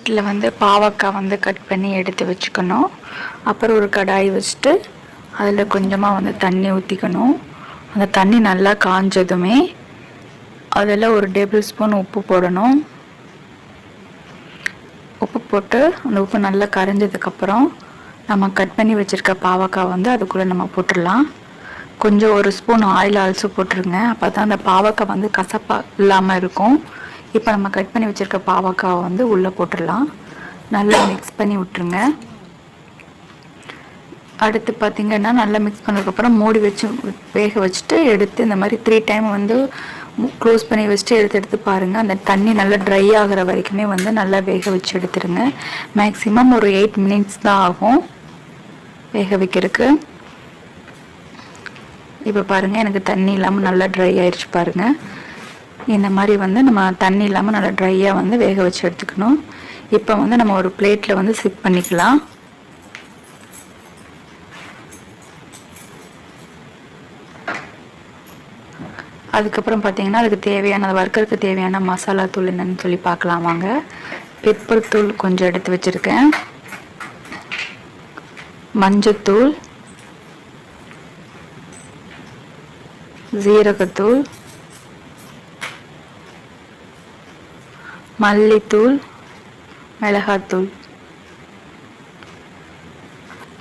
இதில் வந்து பாவக்காய் வந்து கட் பண்ணி எடுத்து வச்சுக்கணும். அப்புறம் ஒரு கடாய் வச்சுட்டு அதில் கொஞ்சமாக வந்து தண்ணி ஊற்றிக்கணும். அந்த தண்ணி நல்லா காஞ்சதுமே அதில் ஒரு டேபிள் ஸ்பூன் உப்பு போடணும். உப்பு போட்டு அந்த உப்பு நல்லா கரைஞ்சதுக்கப்புறம் நம்ம கட் பண்ணி வச்சுருக்க பாவக்காய் வந்து அதுக்குள்ளே நம்ம போட்டுடலாம். கொஞ்சம் ஒரு ஸ்பூன் ஆயில் ஆல்சோ போட்டுருங்க. அப்போ தான் அந்த பாவக்காய் வந்து கசப்பாக இல்லாமல் இருக்கும். இப்போ நம்ம கட் பண்ணி வச்சுருக்க பாவக்காவை வந்து உள்ளே போட்டுடலாம். நல்லா மிக்ஸ் பண்ணி விட்டுருங்க. அடுத்து பார்த்திங்கன்னா நல்லா மிக்ஸ் பண்ணதுக்கப்புறம் மூடி வச்சு வேக வச்சுட்டு எடுத்து இந்த மாதிரி 3 டைம் வந்து க்ளோஸ் பண்ணி வச்சுட்டு எடுத்து பாருங்கள். அந்த தண்ணி நல்லா ட்ரை ஆகிற வரைக்குமே வந்து நல்லா வேக வச்சு எடுத்துருங்க. மேக்ஸிமம் ஒரு 8 மினிட்ஸ் தான் ஆகும் வேக வைக்கிறதுக்கு. இப்போ பாருங்கள், எனக்கு தண்ணி இல்லாமல் நல்லா ட்ரை ஆயிடுச்சு பாருங்கள். இந்த மாதிரி வந்து நம்ம தண்ணி இல்லாமல் நல்லா ட்ரையாக வந்து வேக வச்சு எடுத்துக்கணும். இப்போ வந்து நம்ம ஒரு பிளேட்டில் வந்து சிப் பண்ணிக்கலாம். அதுக்கப்புறம் பார்த்திங்கன்னா அதுக்கு தேவையான வறுக்கிறதுக்கு தேவையான மசாலா தூள் என்னன்னு சொல்லி பார்க்கலாம் வாங்க. பெப்பர் தூள் கொஞ்சம் எடுத்து வச்சுருக்கேன். மஞ்சத்தூள், ஜீரகத்தூள், மல்லித்தூள், மிளகாத்தூள்.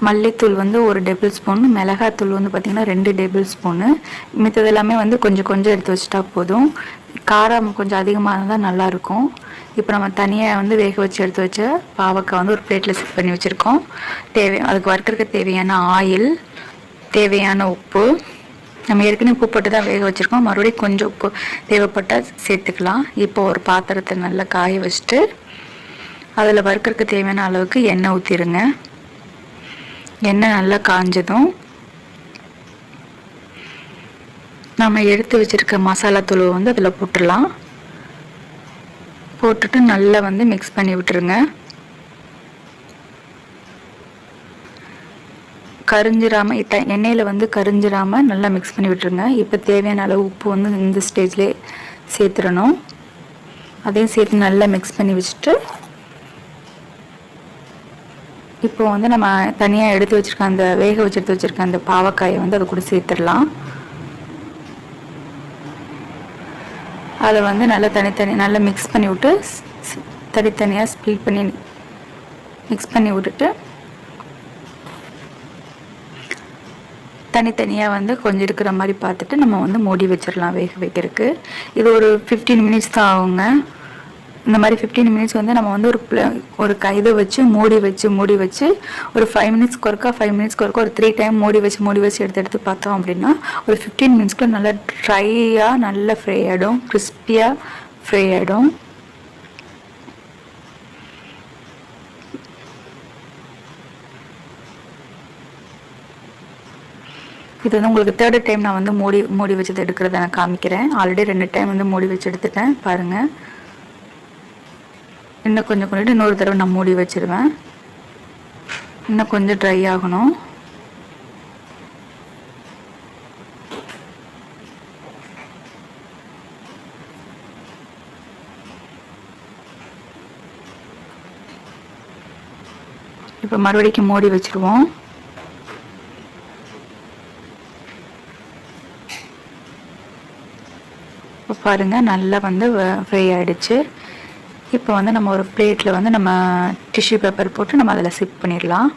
மல்லித்தூள் வந்து ஒரு டேபிள் ஸ்பூன், மிளகாத்தூள் வந்து பார்த்திங்கன்னா 2 டேபிள் ஸ்பூனு. மித்தது எல்லாமே வந்து கொஞ்சம் கொஞ்சம் எடுத்து வச்சுட்டா போதும். காரம் கொஞ்சம் அதிகமாக இருந்தால் நல்லாயிருக்கும். இப்போ நம்ம தனியாக வந்து வேக வச்சு எடுத்து வச்ச பாவக்காய் வந்து ஒரு பிளேட்டில் செட் பண்ணி வச்சுருக்கோம். அதுக்கு வறுக்கிறதுக்கு தேவையான ஆயில், தேவையான உப்பு. நம்ம ஏற்கனவே உப்பு போட்டு தான் வேக வச்சுருக்கோம். மறுபடியும் கொஞ்சம் உப்பு தேவைப்பட்டால் சேர்த்துக்கலாம். இப்போ ஒரு பாத்திரத்தை நல்லா காய வச்சுட்டு அதில் வறுக்கிறதுக்கு தேவையான அளவுக்கு எண்ணெய் ஊற்றிடுங்க. எண்ணெய் நல்லா காஞ்சதும் நம்ம எடுத்து வச்சுருக்க மசாலா தூள் வந்து அதில் போட்டுடலாம். போட்டுட்டு நல்லா வந்து மிக்ஸ் பண்ணி விட்டுருங்க. கரிஞ்சிராமல் எண்ணெயில் வந்து கரிஞ்சிராமல் நல்லா மிக்ஸ் பண்ணி விட்டுருங்க. இப்போ தேவையான அளவு உப்பு வந்து இந்த ஸ்டேஜ்லேயே சேர்த்துடணும். அதையும் சேர்த்து நல்லா மிக்ஸ் பண்ணி வச்சுட்டு இப்போ வந்து நம்ம தனியாக எடுத்து வச்சுருக்க அந்த வேக வச்சு எடுத்து வச்சுருக்க அந்த பாவக்காயை வந்து அது கூட சேர்த்துடலாம். அதை வந்து நல்லா நல்லா மிக்ஸ் பண்ணி விட்டு தனித்தனியாக ஸ்ப்ளிட் பண்ணி மிக்ஸ் பண்ணி விட்டுட்டு தனித்தனியாக வந்து கொஞ்சம் இருக்கிற மாதிரி பார்த்துட்டு நம்ம வந்து மூடி வச்சிடலாம் வேக வைக்கிறதுக்கு. இது ஒரு 15 மினிட்ஸ் தான் ஆகுங்க. இந்த மாதிரி 15 மினிட்ஸ் வந்து நம்ம வந்து ஒரு இதை வச்சு மூடி வச்சு ஒரு 5 மினிட்ஸ்க்கு ஒருக்கா 5 மினிட்ஸ்க்கு ஒருக்கா ஒரு 3 டைம் மூடி வச்சு எடுத்து பார்த்தோம் அப்படின்னா ஒரு 15 மினிட்ஸ்க்குள்ள நல்லா ட்ரையாக நல்லா ஃப்ரை ஆகிடும், கிறிஸ்பியாக ஃப்ரை ஆகிடும். இது வந்து உங்களுக்கு 3rd டைம் நான் வந்து மூடி வச்சது எடுக்கிறத நான் காமிக்கிறேன். ஆல்ரெடி 2 டைம் வந்து மூடி வச்சு எடுத்துட்டேன் பாருங்கள். இன்னும் கொஞ்சம் இன்னொரு தடவை நான் மூடி வச்சிருவேன். இன்னும் கொஞ்சம் ட்ரை ஆகணும். இப்போ மறுபடியும் மூடி வச்சிருவோம். இப்போ பாருங்கள் நல்லா வந்து ஃப்ரை ஆகிடுச்சு. இப்போ வந்து நம்ம ஒரு பிளேட்டில் வந்து நம்ம டிஷ்யூ பேப்பர் போட்டு நம்ம அதில் சிப் பண்ணிடலாம்.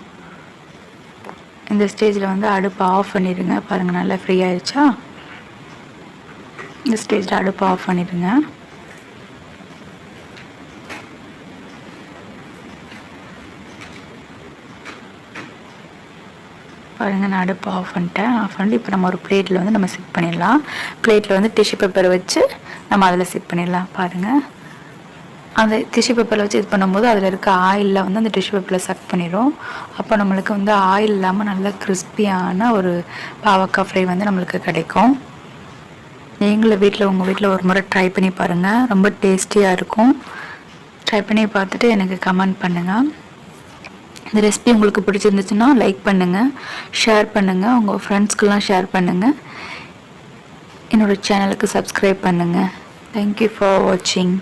இந்த ஸ்டேஜில் வந்து அடுப்பை ஆஃப் பண்ணிடுங்க. பாருங்கள் நல்லா ஃப்ரீ ஆகிடுச்சா. இந்த ஸ்டேஜில் அடுப்பை ஆஃப் பண்ணிடுங்க. பாருங்கள் நான் அடுப்பை ஆஃப் பண்ணிட்டு இப்போ நம்ம ஒரு பிளேட்டில் வந்து நம்ம சிப் பண்ணிடலாம். பிளேட்டில் வந்து டிஷ்யூ பேப்பரை வச்சு நம்ம அதில் சிப் பண்ணிடலாம். பாருங்கள் அந்த டிஷ்யூ பேப்பரில் வச்சு இது பண்ணும்போது அதில் இருக்க ஆயிலில் வந்து அந்த டிஷ்யூ பேப்பரில் சக் பண்ணிடும். அப்போ நம்மளுக்கு வந்து ஆயில் இல்லாமல் நல்ல கிறிஸ்பியான ஒரு பாவக்காய் ஃப்ரை வந்து நம்மளுக்கு கிடைக்கும். நீங்களும் உங்கள் வீட்டில் ஒரு முறை ட்ரை பண்ணி பாருங்கள். ரொம்ப டேஸ்டியாக இருக்கும். ட்ரை பண்ணி பார்த்துட்டு எனக்கு கமெண்ட் பண்ணுங்கள். இந்த ரெசிபி உங்களுக்கு பிடிச்சிருந்துச்சுன்னா லைக் பண்ணுங்கள், ஷேர் பண்ணுங்கள், உங்கள் ஃப்ரெண்ட்ஸ்க்கெலாம் ஷேர் பண்ணுங்கள். என்னோடய சேனலுக்கு சப்ஸ்கிரைப் பண்ணுங்கள். தேங்க்யூ ஃபார் வாட்சிங்.